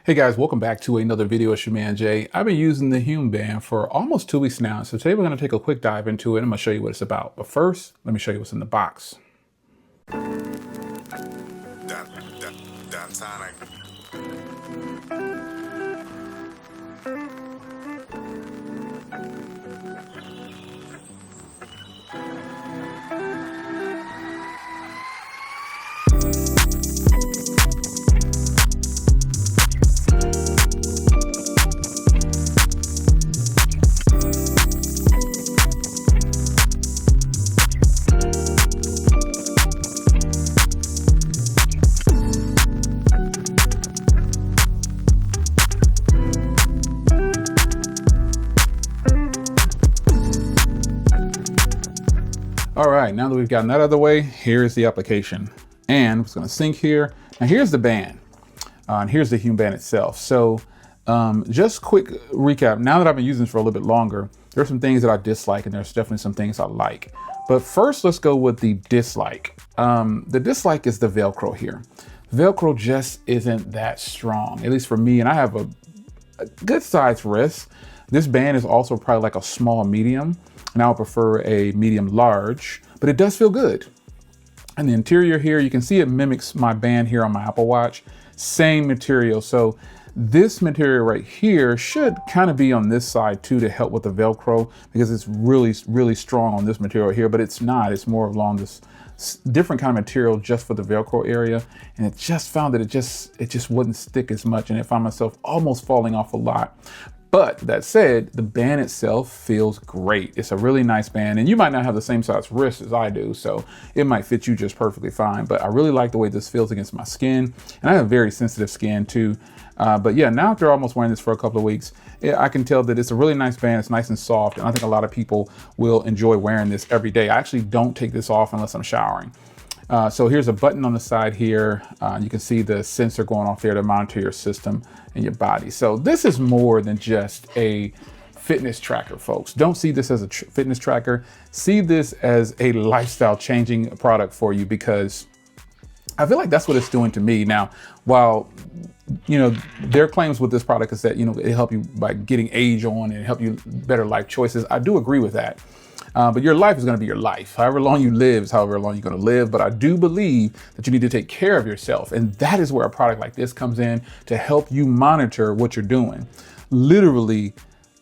Hey guys, welcome back to another video. It's your man Jay. I've been using the HUME band for almost 2 weeks now. So today we're going to take a quick dive into it. I'm going to show you what it's about. But first, let me show you what's in the box. All right, now that we've gotten that out of the way, here's the application. And it's gonna sync here. Now here's the band, and here's the HUME band itself. So just quick recap, now that I've been using this for a little bit longer, there's some things that I dislike and there's definitely some things I like. But first, let's go with the dislike. The dislike is the Velcro here. Velcro just isn't that strong, at least for me, and I have a good sized wrist. This band is also probably like a small medium, and I would prefer a medium large, but it does feel good. And the interior here, you can see it mimics my band here on my Apple Watch. Same material. So this material right here should kind of be on this side too to help with the Velcro, because it's really strong on this material here, but it's not. It's more along this different kind of material just for the Velcro area. And it just found that it just wouldn't stick as much, and I found myself almost falling off a lot. But that said, the band itself feels great. It's a really nice band, and you might not have the same size wrist as I do, so it might fit you just perfectly fine. But I really like the way this feels against my skin, and I have very sensitive skin too. But yeah, now after almost wearing this for a couple of weeks, I can tell that it's a really nice band. It's nice and soft, and I think a lot of people will enjoy wearing this every day. I actually don't take this off unless I'm showering. So here's a button on the side here. You can see the sensor going off there to monitor your system and your body. So this is more than just a fitness tracker, folks. Don't see this as a fitness tracker. See this as a lifestyle changing product for you, because I feel like that's what it's doing to me. Now, while their claims with this product is that it help you by getting age on and help you better life choices, I do agree with that. But your life is going to be your life. However long you live is however long you're going to live. But I do believe that you need to take care of yourself. And that is where a product like this comes in to help you monitor what you're doing. Literally,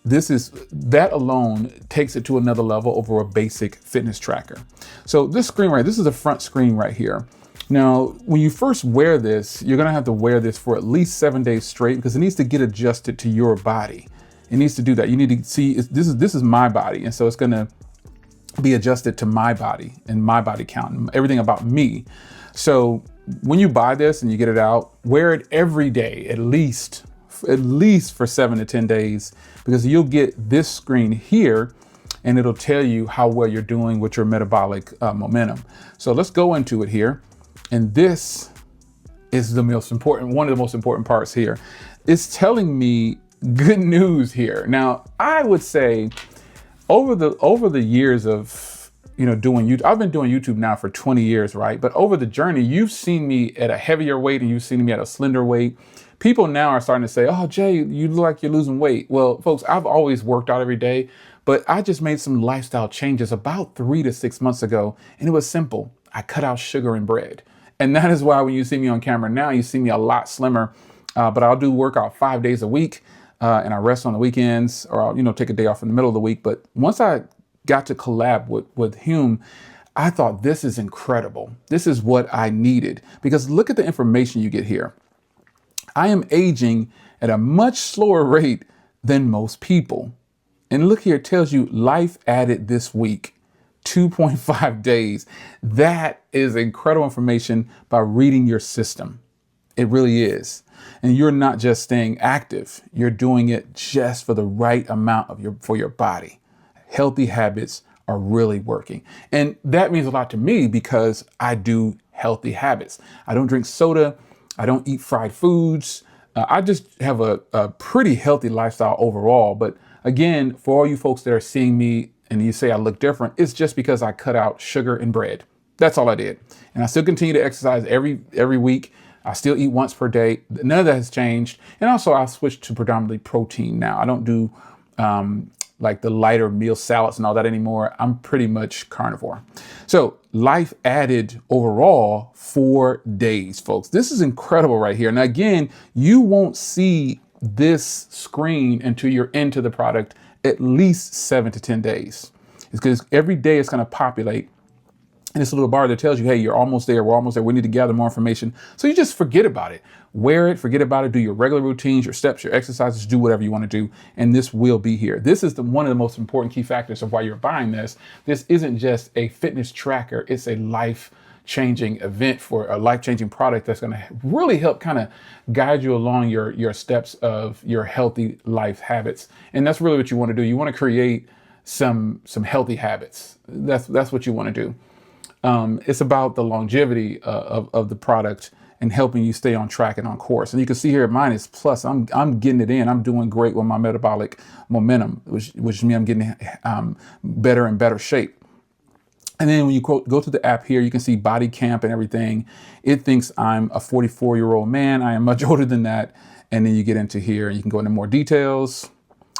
that alone takes it to another level over a basic fitness tracker. So this screen this is the front screen right here. Now, when you first wear this, you're going to have to wear this for at least 7 days straight, because it needs to get adjusted to your body. It needs to do that. You need to see this is my body. And so it's going to be adjusted to my body and my body count and everything about me. So when you buy this and you get it out, wear it every day, at least for 7 to 10 days, because you'll get this screen here and it'll tell you how well you're doing with your metabolic momentum. So let's go into it here. And this is one of the most important parts here. It's telling me good news here. Now, I would say over the years of doing YouTube, I've been doing YouTube now for 20 years, right? But over the journey, you've seen me at a heavier weight and you've seen me at a slender weight. People now are starting to say, "Oh, Jay, you look like you're losing weight." Well, folks, I've always worked out every day, but I just made some lifestyle changes about 3 to 6 months ago, and it was simple. I cut out sugar and bread. And that is why when you see me on camera now, you see me a lot slimmer, but I'll do workout 5 days a week. And I rest on the weekends, or I'll take a day off in the middle of the week. But once I got to collab with HUME, I thought, this is incredible. This is what I needed, because look at the information you get here. I am aging at a much slower rate than most people. And look here, it tells you life added this week, 2.5 days. That is incredible information by reading your system. It really is. And you're not just staying active, you're doing it just for the right amount for your body. Healthy habits are really working. And that means a lot to me, because I do healthy habits. I don't drink soda. I don't eat fried foods. I just have a pretty healthy lifestyle overall. But again, for all you folks that are seeing me and you say I look different, it's just because I cut out sugar and bread. That's all I did. And I still continue to exercise every week. I still eat once per day. None of that has changed. And also I switched to predominantly protein now. I don't do like the lighter meal salads and all that anymore. I'm pretty much carnivore. So life added overall 4 days, folks. This is incredible right here. Now, again, you won't see this screen until you're into the product at least 7 to 10 days. It's because every day it's going to populate. And it's a little bar that tells you, hey, you're almost there. We're almost there. We need to gather more information. So you just forget about it. Wear it, forget about it. Do your regular routines, your steps, your exercises, do whatever you want to do. And this will be here. This is one of the most important key factors of why you're buying this. This isn't just a fitness tracker. It's a life-changing event for a life-changing product that's going to really help kind of guide you along your steps of your healthy life habits. And that's really what you want to do. You want to create some healthy habits. That's what you want to do. It's about the longevity of the product and helping you stay on track and on course. And you can see here, mine is plus. I'm getting it in. I'm doing great with my metabolic momentum, which means I'm getting better and better shape. And then when you go to the app here, you can see body camp and everything. It thinks I'm a 44-year-old man. I am much older than that. And then you get into here and you can go into more details.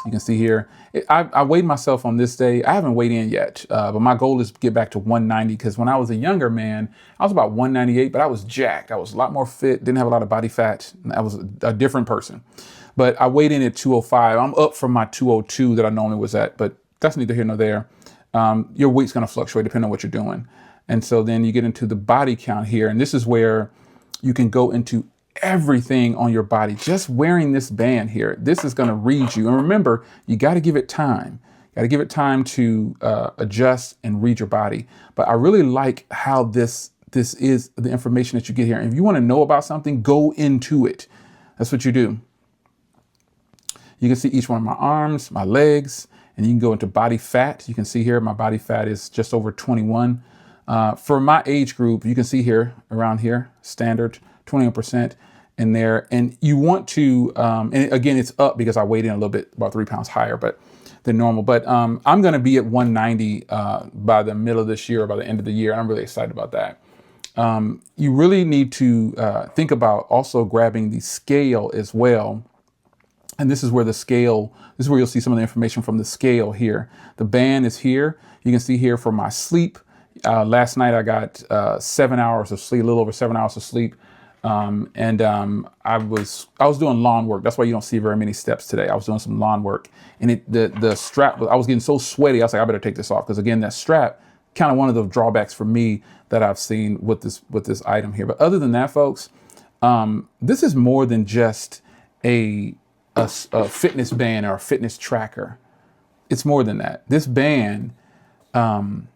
You can see here, I weighed myself on this day. I haven't weighed in yet, but my goal is to get back to 190 because when I was a younger man, I was about 198, but I was jacked. I was a lot more fit, didn't have a lot of body fat. I was a different person. But I weighed in at 205. I'm up from my 202 that I normally was at, but that's neither here nor there. Your weight's going to fluctuate depending on what you're doing. And so then you get into the body count here, and this is where you can go into everything on your body. Just wearing this band here, this is going to read you. And remember, you got to give it time. You got to give it time to adjust and read your body. But I really like how this is the information that you get here. And if you want to know about something, go into it. That's what you do. You can see each one of my arms, my legs, and you can go into body fat. You can see here, my body fat is just over 21. For my age group, you can see here, around here, standard, 21% in there. And you want to, and again, it's up because I weighed in a little bit, about 3 pounds higher than normal. But I'm going to be at 190 by the middle of this year or by the end of the year. I'm really excited about that. You really need to think about also grabbing the scale as well. And this is where this is where you'll see some of the information from the scale here. The band is here. You can see here for my sleep. Last night I got 7 hours of sleep, a little over 7 hours of sleep. I was doing lawn work. That's why you don't see very many steps today. I was doing some lawn work, and the strap, I was getting so sweaty. I was like, I better take this off. Because again, that strap, kind of one of the drawbacks for me that I've seen with this item here. But other than that, folks, this is more than just a fitness band or a fitness tracker. It's more than that. This band can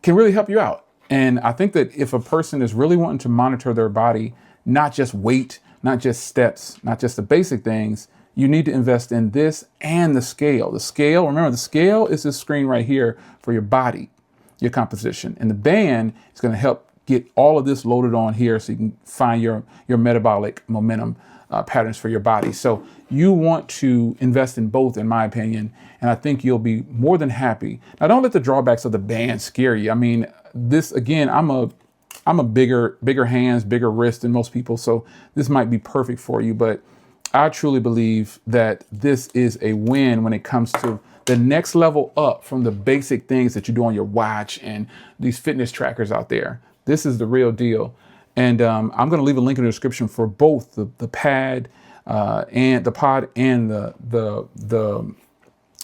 really help you out. And I think that if a person is really wanting to monitor their body, not just weight, not just steps, not just the basic things, you need to invest in this and the scale. The scale, remember, the scale is this screen right here for your body, your composition. And the band is going to help get all of this loaded on here so you can find your metabolic momentum patterns for your body. So you want to invest in both, in my opinion, and I think you'll be more than happy. Now, don't let the drawbacks of the band scare you. I mean, this, again, I'm a bigger hands, bigger wrist than most people, so this might be perfect for you. But I truly believe that this is a win when it comes to the next level up from the basic things that you do on your watch and these fitness trackers out there. This is the real deal. And I'm going to leave a link in the description for both the pad and the pod and the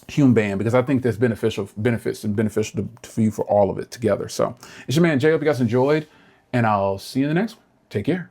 HUME band, because I think there's benefits for you for all of it together. So it's your man Jay. Hope you guys enjoyed, and I'll see you in the next one. Take care.